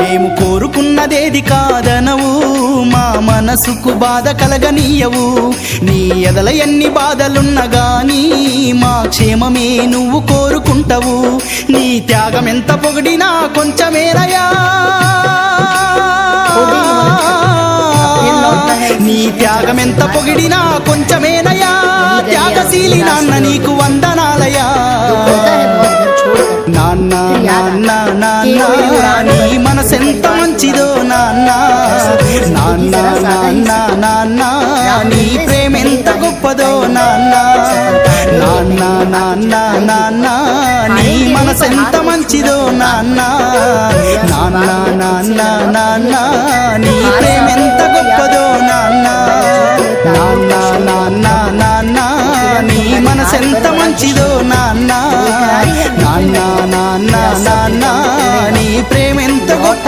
మేము కోరుకున్నదేది కాదనవు, మా మనసుకు బాధ కలగనీయవు. నీ ఎదల ఎన్ని బాధలున్నా గానీ మా క్షేమమే నువ్వు కోరుకుంటావు. నీ త్యాగం ఎంత పొగిడినా కొంచెమేనయా, నీ త్యాగం ఎంత పొగిడినా కొంచెమేనయా. త్యాగశీలి నాన్న నీకు వందనాలయా. నాన్న నాన్న నాన్న నీ మనసెంత మంచిదో నాన్న, నాన్న నాన్న నాన్న నీ ప్రేమెంత గొప్పదో నాన్న, నాన్న నాన్న నాన్న నీ మనసెంత మంచిదో నాన్న, నాన్న నాన్న నాన్న నీ ప్రేమెంత గొప్పదో నాన్న, నాన్న నాన్న నాన్న నీ మనసెంత మంచిదో నాన్న, నాన్న నాన్న నాన్న నీ ప్రేమెంత గొప్ప